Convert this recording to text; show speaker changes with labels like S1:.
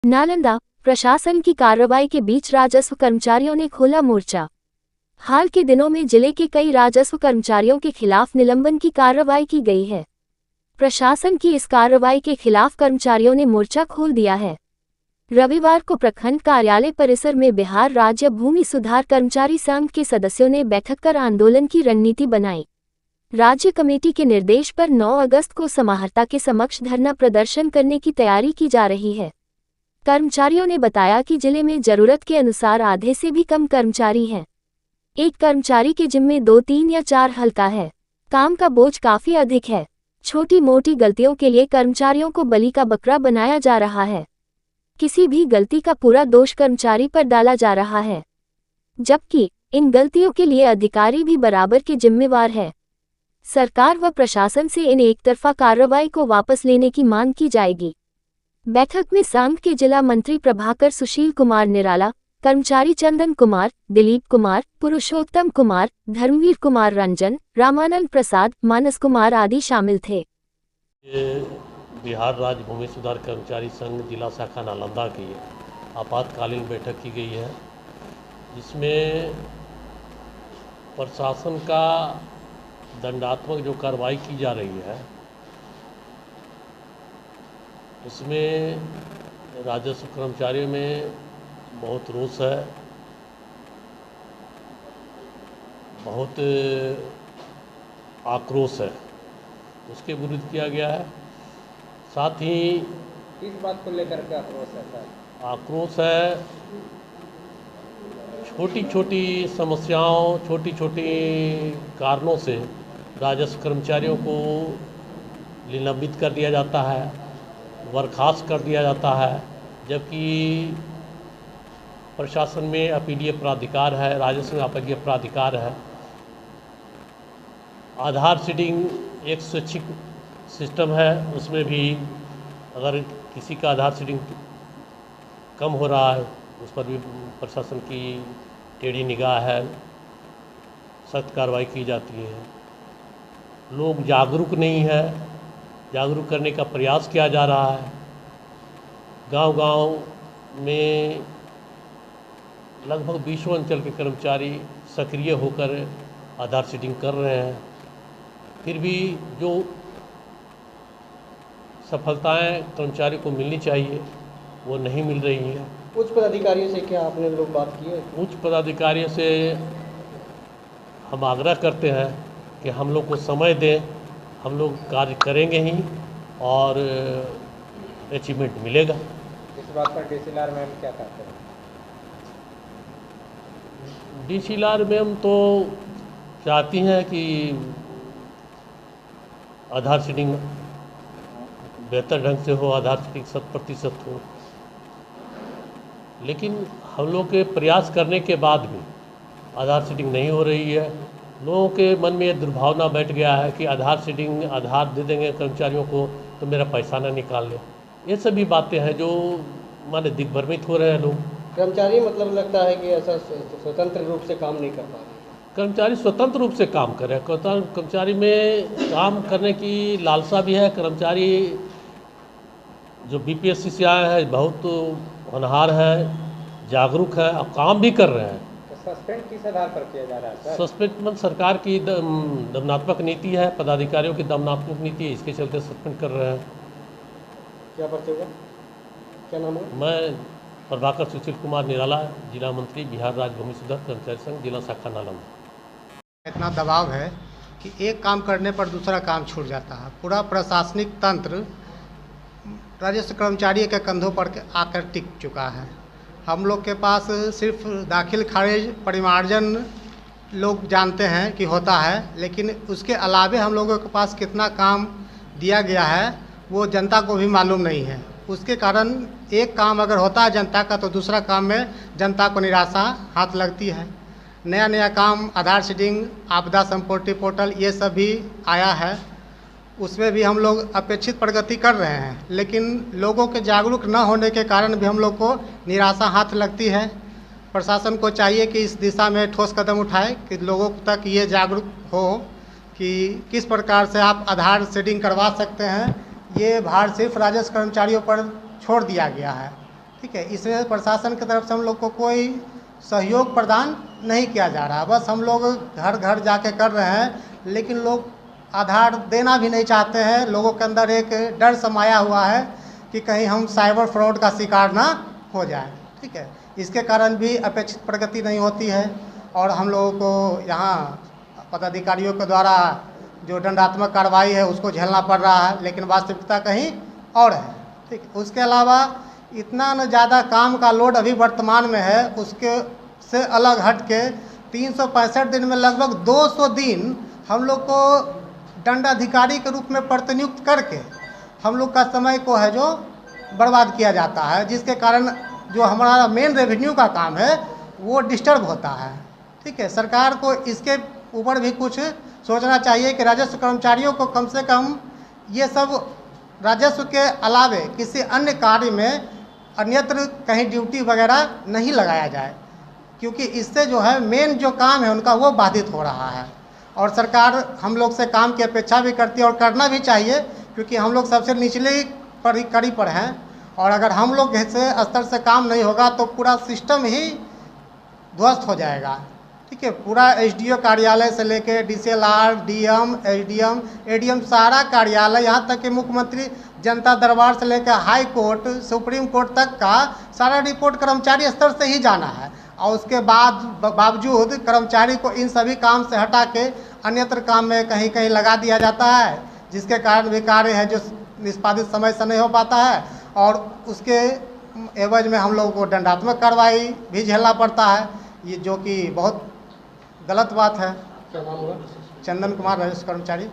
S1: नालंदा प्रशासन की कार्रवाई के बीच राजस्व कर्मचारियों ने खोला मोर्चा। हाल के दिनों में जिले के कई राजस्व कर्मचारियों के खिलाफ निलंबन की कार्रवाई की गई है। प्रशासन की इस कार्रवाई के खिलाफ कर्मचारियों ने मोर्चा खोल दिया है। रविवार को प्रखंड कार्यालय परिसर में बिहार राज्य भूमि सुधार कर्मचारी संघ के सदस्यों ने बैठक कर आंदोलन की रणनीति बनाई। राज्य कमेटी के निर्देश पर 9 अगस्त को समाहर्ता के समक्ष धरना प्रदर्शन करने की तैयारी की जा रही है। कर्मचारियों ने बताया कि जिले में जरूरत के अनुसार आधे से भी कम कर्मचारी हैं। एक कर्मचारी के जिम्मे 2, 3 या 4 हल्का है। काम का बोझ काफी अधिक है। छोटी मोटी गलतियों के लिए कर्मचारियों को बलि का बकरा बनाया जा रहा है। किसी भी गलती का पूरा दोष कर्मचारी पर डाला जा रहा है, जबकि इन गलतियों के लिए अधिकारी भी बराबर के जिम्मेवार है। सरकार व प्रशासन से इन एकतरफा कार्रवाई को वापस लेने की मांग की जाएगी। बैठक में संघ के जिला मंत्री प्रभाकर सुशील कुमार निराला, कर्मचारी चंदन कुमार, दिलीप कुमार, पुरुषोत्तम कुमार, धर्मवीर कुमार रंजन, रामानंद प्रसाद, मानस कुमार आदि शामिल थे।
S2: बिहार राज्य भूमि सुधार कर्मचारी संघ जिला शाखा नालंदा की आपातकालीन बैठक की गई है, जिसमें प्रशासन का दंडात्मक जो कार्रवाई की जा रही है उसमें राजस्व कर्मचारियों में बहुत रोष है, बहुत आक्रोश है, उसके विरुद्ध किया गया है। साथ ही
S3: किस बात को लेकर के आक्रोश है सर?
S2: आक्रोश है छोटी छोटी समस्याओं, छोटी छोटी कारणों से राजस्व कर्मचारियों को निलंबित कर दिया जाता है, बर्खास्त कर दिया जाता है, जबकि प्रशासन में अपीलीय प्राधिकार है, राजस्व में अपीलीय प्राधिकार है। आधार सीडिंग एक स्वैच्छिक सिस्टम है, उसमें भी अगर किसी का आधार सीडिंग कम हो रहा है उस पर भी प्रशासन की टेढ़ी निगाह है, सख्त कार्रवाई की जाती है। लोग जागरूक नहीं है, जागरूक करने का प्रयास किया जा रहा है। गांव-गांव में लगभग 20 अंचल के कर्मचारी सक्रिय होकर आधार सीडिंग कर रहे हैं, फिर भी जो सफलताएं कर्मचारी को मिलनी चाहिए वो नहीं मिल रही हैं।
S3: उच्च पदाधिकारियों से क्या आपने लोग बात की है?
S2: उच्च पदाधिकारियों से हम आग्रह करते हैं कि हम लोग को समय दें, हम लोग कार्य करेंगे ही और अचीवमेंट मिलेगा।
S3: इस बात पर डीसीएलआर मैम क्या कहते हैं?
S2: डीसीएलआर मैम तो चाहती हैं कि आधार सीडिंग बेहतर ढंग से हो, आधार सीडिंग 100% हो, लेकिन हम लोग के प्रयास करने के बाद भी आधार सीडिंग नहीं हो रही है। लोगों के मन में ये दुर्भावना बैठ गया है कि आधार सीडिंग, आधार दे देंगे कर्मचारियों को तो मेरा पैसा ना निकाल ले। ये सभी बातें हैं जो माने दिग्भ्रमित हो रहे हैं लोग।
S3: कर्मचारी मतलब लगता है कि ऐसा स्वतंत्र रूप से काम नहीं कर पा रहे।
S2: कर्मचारी स्वतंत्र रूप से काम कर रहे हैं, कर्मचारी में काम करने की लालसा भी है। कर्मचारी जो बीपीएससी से आए हैं बहुत होनहार है, जागरूक है और काम भी कर रहे हैं।
S3: सस्पेंड किस आधार पर किया जा रहा है सर?
S2: सस्पेंड सरकार की दमनात्मक नीति है, पदाधिकारियों की दमनात्मक नीति है, इसके चलते सस्पेंड कर रहे हैं।
S3: क्या पर्चे होगा? क्या नाम है?
S2: मैं प्रभाकर सुशील कुमार निराला, जिला मंत्री, बिहार राज्य भूमि सुधार कर्मचारी संघ, जिला शाखा नालंदा।
S4: इतना दबाव है कि एक काम करने पर दूसरा काम छूट जाता है। पूरा प्रशासनिक तंत्र राजस्व कर्मचारी के कंधों पर आकर टिक चुका है। हम लोग के पास सिर्फ दाखिल खारिज परिमार्जन लोग जानते हैं कि होता है, लेकिन उसके अलावे हम लोगों के पास कितना काम दिया गया है वो जनता को भी मालूम नहीं है। उसके कारण एक काम अगर होता है जनता का तो दूसरा काम में जनता को निराशा हाथ लगती है। नया नया काम आधार सीडिंग, आपदा संपत्ति पोर्टल ये सब भी आया है, उसमें भी हम लोग अपेक्षित प्रगति कर रहे हैं, लेकिन लोगों के जागरूक न होने के कारण भी हम लोग को निराशा हाथ लगती है। प्रशासन को चाहिए कि इस दिशा में ठोस कदम उठाए कि लोगों तक ये जागरूक हो कि किस प्रकार से आप आधार सीडिंग करवा सकते हैं। ये भार सिर्फ राजस्व कर्मचारियों पर छोड़ दिया गया है। ठीक है। इसमें प्रशासन की तरफ से हम लोग को कोई सहयोग प्रदान नहीं किया जा रहा। बस हम लोग घर घर जाके कर रहे हैं, लेकिन लोग आधार देना भी नहीं चाहते हैं। लोगों के अंदर एक डर समाया हुआ है कि कहीं हम साइबर फ्रॉड का शिकार ना हो जाए, ठीक है। इसके कारण भी अपेक्षित प्रगति नहीं होती है और हम लोगों को यहाँ पदाधिकारियों के द्वारा जो दंडात्मक कार्रवाई है उसको झेलना पड़ रहा है, लेकिन वास्तविकता कहीं और है, ठीक। उसके अलावा इतना न ज़्यादा काम का लोड अभी वर्तमान में है, उसके से अलग हट के 365 दिन में लगभग 200 दिन हम लोग को दंडाधिकारी के रूप में प्रतिनियुक्त करके हम लोग का समय को है जो बर्बाद किया जाता है, जिसके कारण जो हमारा मेन रेवेन्यू का काम है वो डिस्टर्ब होता है, ठीक है। सरकार को इसके ऊपर भी कुछ सोचना चाहिए कि राजस्व कर्मचारियों को कम से कम ये सब राजस्व के अलावे किसी अन्य कार्य में अन्यत्र कहीं ड्यूटी वगैरह नहीं लगाया जाए, क्योंकि इससे जो है मेन जो काम है उनका वो बाधित हो रहा है। और सरकार हम लोग से काम की अपेक्षा भी करती है और करना भी चाहिए, क्योंकि हम लोग सबसे निचले कड़ी पर हैं और अगर हम लोग ऐसे स्तर से काम नहीं होगा तो पूरा सिस्टम ही ध्वस्त हो जाएगा, ठीक है। पूरा एसडीओ कार्यालय से लेके डीसीएलआर, डीएम, एसडीएम, एडीएम सारा कार्यालय, यहाँ तक कि मुख्यमंत्री जनता दरबार से लेकर हाई कोर्ट, सुप्रीम कोर्ट तक का सारा रिपोर्ट कर्मचारी स्तर से ही जाना है और उसके बावजूद कर्मचारी को इन सभी काम से हटा के अन्यत्र काम में कहीं कहीं लगा दिया जाता है, जिसके कारण भी कार्य है जो निष्पादित समय से नहीं हो पाता है और उसके एवज में हम लोगों को दंडात्मक कार्रवाई भी झेलना पड़ता है, ये जो कि बहुत गलत बात है।
S3: क्या नाम हुआ?
S4: चंदन कुमार, राजस्व कर्मचारी।